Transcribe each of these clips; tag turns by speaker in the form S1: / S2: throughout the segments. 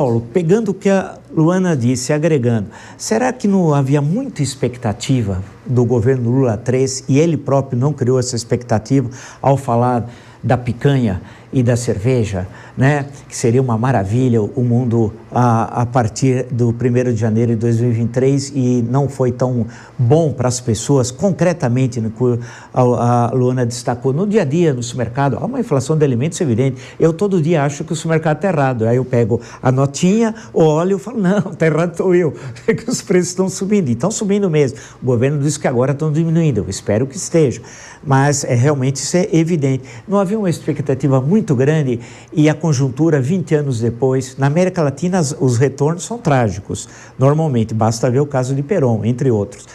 S1: Paulo, pegando o que a Luana disse, agregando, será que não havia muita expectativa do governo Lula 3 e ele próprio não criou essa expectativa ao falar da picanha e da cerveja, né? Que seria uma maravilha o mundo a partir do 1º de janeiro de 2023 e não foi tão bom para as pessoas, concretamente, no que a Luana destacou, no dia a dia, no supermercado, há uma inflação de alimentos evidente. Eu todo dia acho que o supermercado está errado, aí eu pego a notinha, olho e falo, não, está errado sou eu, é que os preços estão subindo, e estão subindo mesmo. O governo diz que agora estão diminuindo, eu espero que esteja, mas realmente isso é evidente. Não havia uma expectativa muito grande e a conjuntura 20 anos depois, na América Latina os retornos são trágicos, normalmente, basta ver o caso de Perón, entre outros,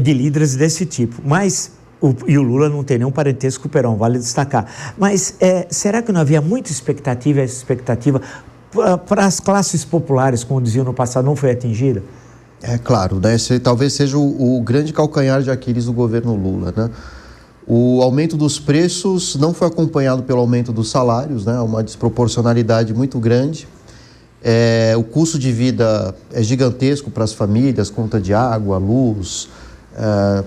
S1: de líderes desse tipo, mas e o Lula não tem nenhum parentesco com o Perón, vale destacar, mas será que não havia muita expectativa, essa expectativa para as classes populares, como diziam no passado, não foi atingida?
S2: É claro, né? Esse talvez seja o grande calcanhar de Aquiles do governo Lula, né? O aumento dos preços não foi acompanhado pelo aumento dos salários, né? Uma desproporcionalidade muito grande. O custo de vida é gigantesco para as famílias, conta de água, luz.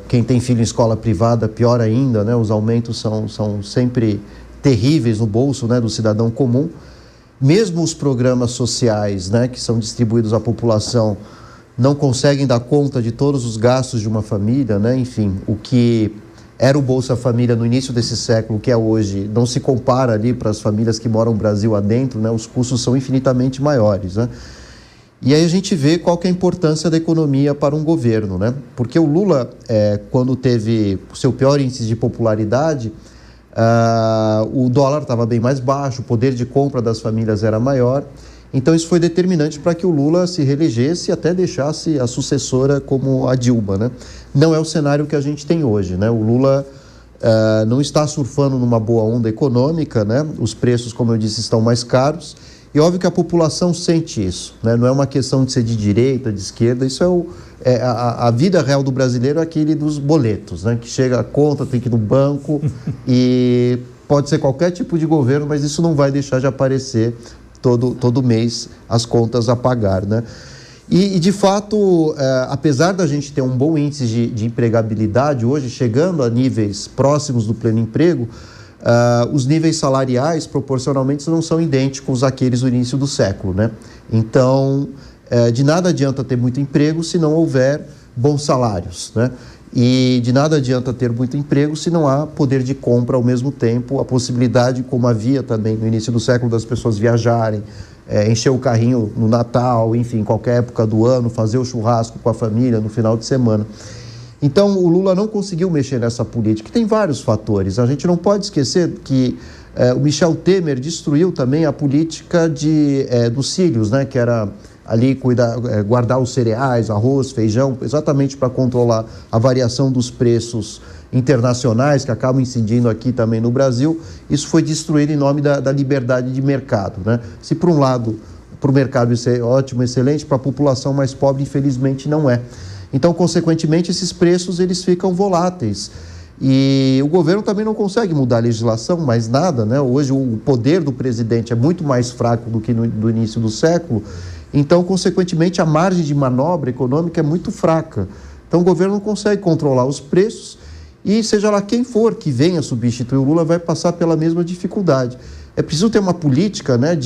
S2: Quem tem filho em escola privada, pior ainda, né? Os aumentos são sempre terríveis no bolso, né, do cidadão comum. Mesmo os programas sociais, né, que são distribuídos à população, não conseguem dar conta de todos os gastos de uma família, né? Enfim, o que era o Bolsa Família no início desse século, que é hoje, não se compara ali para as famílias que moram no Brasil adentro, né? Os custos são infinitamente maiores, né? E aí a gente vê qual que é a importância da economia para um governo, né? Porque o Lula, quando teve o seu pior índice de popularidade, o dólar estava bem mais baixo, o poder de compra das famílias era maior. Então isso foi determinante para que o Lula se reelegesse e até deixasse a sucessora como a Dilma, né? Não é o cenário que a gente tem hoje, né? O Lula não está surfando numa boa onda econômica, né? Os preços, como eu disse, estão mais caros e óbvio que a população sente isso, né? Não é uma questão de ser de direita, de esquerda, isso a vida real do brasileiro é aquele dos boletos, né? Que chega a conta, tem que ir no banco e pode ser qualquer tipo de governo, mas isso não vai deixar de aparecer todo mês as contas a pagar, né? E de fato, apesar da gente ter um bom índice de empregabilidade hoje, chegando a níveis próximos do pleno emprego, os níveis salariais proporcionalmente não são idênticos àqueles do início do século, né? Então, de nada adianta ter muito emprego se não houver bons salários, né? E de nada adianta ter muito emprego se não há poder de compra ao mesmo tempo, a possibilidade, como havia também no início do século, das pessoas viajarem, encher o carrinho no Natal, enfim, qualquer época do ano, fazer o churrasco com a família no final de semana. Então, o Lula não conseguiu mexer nessa política. Tem vários fatores. A gente não pode esquecer que o Michel Temer destruiu também a política dos cílios, né, que era ali guardar os cereais, arroz, feijão, exatamente para controlar a variação dos preços internacionais que acabam incidindo aqui também no Brasil. Isso foi destruído em nome da liberdade de mercado, né? Se por um lado, para o mercado isso é ótimo, excelente, para a população mais pobre, infelizmente, não é. Então, consequentemente, esses preços eles ficam voláteis. E o governo também não consegue mudar a legislação, mais nada, né? Hoje o poder do presidente é muito mais fraco do que no início do século. Então, consequentemente, a margem de manobra econômica é muito fraca. Então, o governo não consegue controlar os preços e, seja lá quem for que venha substituir o Lula, vai passar pela mesma dificuldade. É preciso ter uma política, né,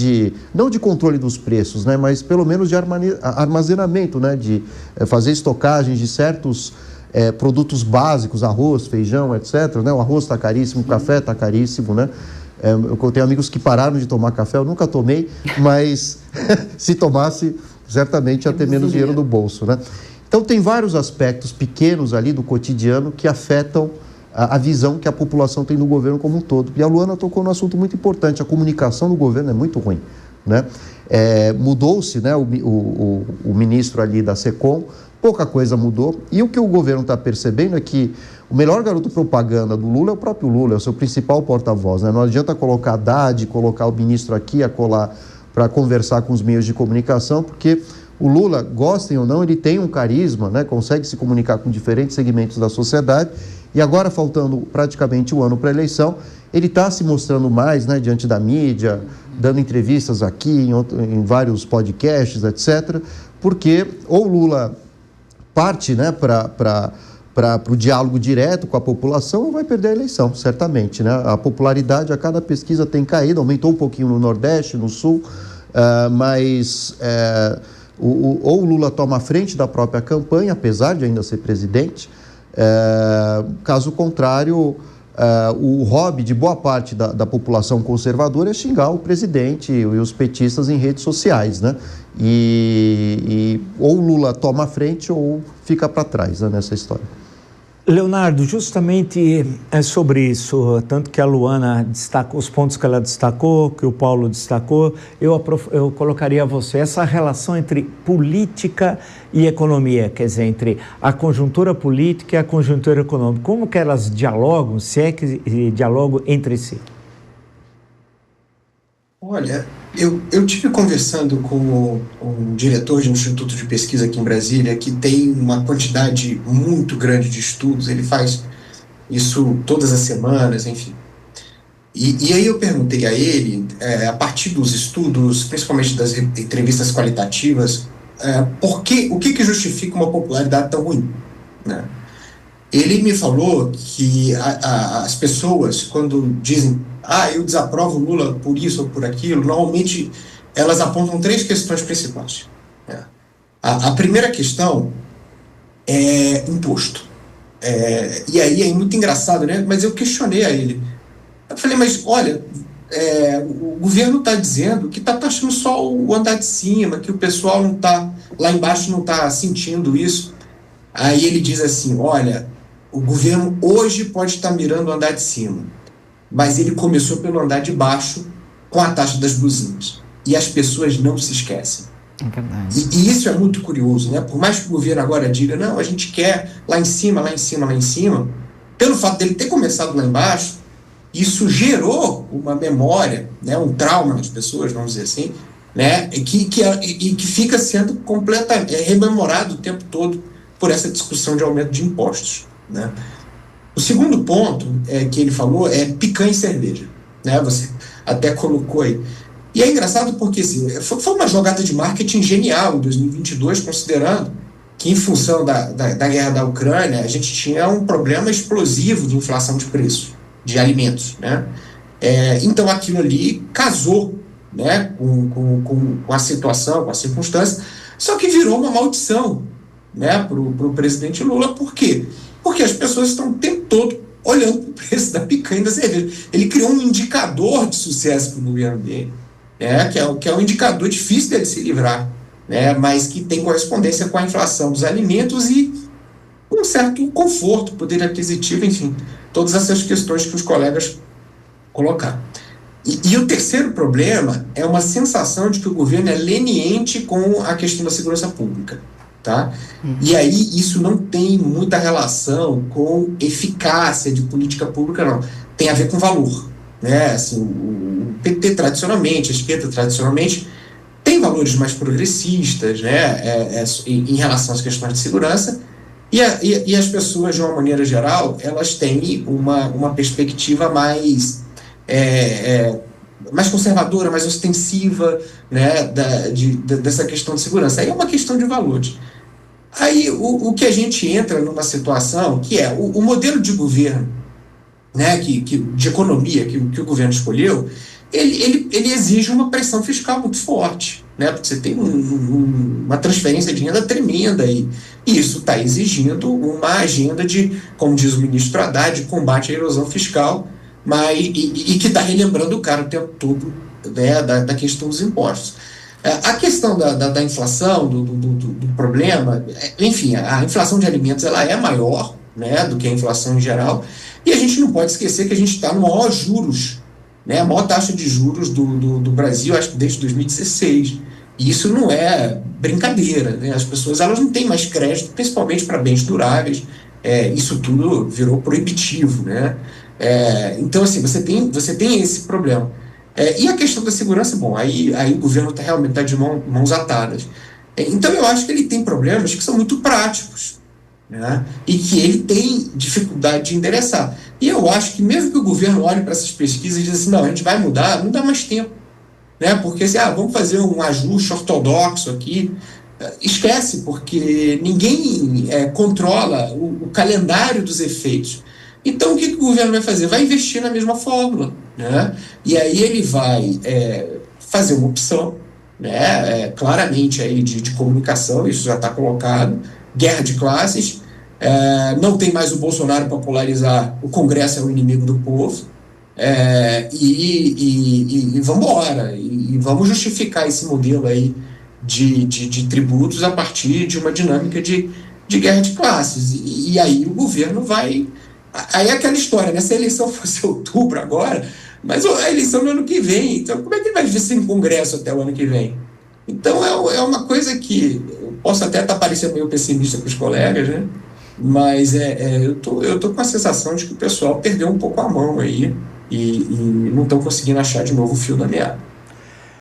S2: não de controle dos preços, né, mas pelo menos de armazenamento, né, de fazer estocagens de certos produtos básicos, arroz, feijão, etc. Né? O arroz está caríssimo, o café está caríssimo, né? Eu tenho amigos que pararam de tomar café, eu nunca tomei, mas se tomasse, certamente ia ter menos dinheiro no bolso, né? Então tem vários aspectos pequenos ali do cotidiano que afetam a visão que a população tem do governo como um todo. E a Luana tocou num assunto muito importante, a comunicação do governo é muito ruim, né? Mudou-se, né, o ministro ali da SECOM, pouca coisa mudou, e o que o governo está percebendo é que o melhor garoto propaganda do Lula é o próprio Lula, é o seu principal porta-voz, né? Não adianta colocar Haddad, colocar o ministro aqui, acolá, para conversar com os meios de comunicação, porque o Lula, gostem ou não, ele tem um carisma, né? Consegue se comunicar com diferentes segmentos da sociedade, e agora, faltando praticamente um ano para a eleição, Ele está se mostrando mais, né, diante da mídia, dando entrevistas aqui, em vários podcasts, etc., porque ou Lula parte, né, para o diálogo direto com a população, ou vai perder a eleição, certamente, né? A popularidade a cada pesquisa tem caído, aumentou um pouquinho no Nordeste, no Sul, mas ou o Lula toma a frente da própria campanha, apesar de ainda ser presidente, caso contrário, o hobby de boa parte da população conservadora é xingar o presidente e os petistas em redes sociais, né? E ou o Lula toma a frente ou fica para trás, né, nessa história.
S1: Leonardo, justamente é sobre isso, tanto que a Luana destacou, os pontos que ela destacou, que o Paulo destacou, eu colocaria a você essa relação entre política e economia, quer dizer, entre a conjuntura política e a conjuntura econômica, como que elas dialogam, se é que dialogam entre si?
S3: Olha, eu tive conversando com um diretor de um instituto de pesquisa aqui em Brasília, que tem uma quantidade muito grande de estudos, ele faz isso todas as semanas, enfim. E aí eu perguntei a ele, a partir dos estudos, principalmente das entrevistas qualitativas, o que justifica uma popularidade tão ruim, né? Ele me falou que as pessoas, quando dizem eu desaprovo Lula por isso ou por aquilo, normalmente elas apontam 3 questões principais. A primeira questão é imposto. E aí é muito engraçado, né? Mas eu questionei a ele. Eu falei, mas olha, o governo está dizendo que está taxando só o andar de cima, que o pessoal não tá, lá embaixo não está sentindo isso. Aí ele diz assim, olha, o governo hoje pode estar mirando o andar de cima, mas ele começou pelo andar de baixo com a taxa das buzinas. E as pessoas não se esquecem.
S4: É verdade.
S3: E isso é muito curioso, né? Por mais que o governo agora diga, não, a gente quer lá em cima, lá em cima, lá em cima, pelo fato dele ter começado lá embaixo, isso gerou uma memória, né, um trauma nas pessoas, vamos dizer assim, né, que fica sendo completamente rememorado o tempo todo por essa discussão de aumento de impostos, né? O segundo ponto que ele falou é picanha e cerveja, né? Você até colocou aí. E é engraçado porque assim, foi uma jogada de marketing genial em 2022, considerando que em função da guerra da Ucrânia, a gente tinha um problema explosivo de inflação de preços de alimentos, né? Então aquilo ali casou, né, com a situação, com a circunstância, só que virou uma maldição, né, para o presidente Lula. Por quê? Porque as pessoas estão o tempo todo olhando para o preço da picanha e da cerveja. Ele criou um indicador de sucesso para o governo dele, né, que é um indicador difícil dele se livrar, né, mas que tem correspondência com a inflação dos alimentos e um certo conforto, poder aquisitivo, enfim, todas essas questões que os colegas colocaram. E o terceiro problema é uma sensação de que o governo é leniente com a questão da segurança pública, tá? E aí isso não tem muita relação com eficácia de política pública, não. Tem a ver com valor, né? Assim, o PT tradicionalmente, a esquerda tradicionalmente, tem valores mais progressistas, né? Em relação às questões de segurança, e as pessoas, de uma maneira geral, elas têm uma perspectiva mais conservadora, mais ostensiva, né, dessa questão de segurança. Aí é uma questão de valores. Aí o que a gente entra numa situação que é o modelo de governo, né, de economia que o governo escolheu, ele exige uma pressão fiscal muito forte, né, porque você tem uma transferência de renda tremenda aí, e isso está exigindo uma agenda de, como diz o ministro Haddad, de combate à erosão fiscal, e que está relembrando o cara o tempo todo, né, da questão dos impostos. A questão da inflação, do problema, enfim, a inflação de alimentos ela é maior, né, do que a inflação em geral, e a gente não pode esquecer que a gente está no maior juros, né, a maior taxa de juros do Brasil, acho que desde 2016. E isso não é brincadeira, né? As pessoas elas não têm mais crédito, principalmente para bens duráveis. Isso tudo virou proibitivo, né? Então, assim, você tem esse problema. E a questão da segurança, bom, aí o governo realmente está de mãos atadas. Então, eu acho que ele tem problemas que são muito práticos, né? E que ele tem dificuldade de endereçar. E eu acho que mesmo que o governo olhe para essas pesquisas e diga assim, não, a gente vai mudar, não dá mais tempo, né? Porque assim, vamos fazer um ajuste ortodoxo aqui, esquece, porque ninguém controla o calendário dos efeitos. Então, o que o governo vai fazer? Vai investir na mesma fórmula, né? E aí ele vai fazer uma opção, né? Claramente aí de comunicação, isso já está colocado, guerra de classes, não tem mais o Bolsonaro para polarizar, o Congresso é o inimigo do povo, e vamos embora, e vamos justificar esse modelo aí de tributos a partir de uma dinâmica de guerra de classes. E aí o governo vai... Aí é aquela história, né? Se a eleição fosse outubro agora, mas a eleição no ano que vem, então como é que ele vai ver sem Congresso até o ano que vem? Então é uma coisa que eu posso até estar parecendo meio pessimista para os colegas, né? Mas eu tô com a sensação de que o pessoal perdeu um pouco a mão aí e não estão conseguindo achar de novo o fio da meada.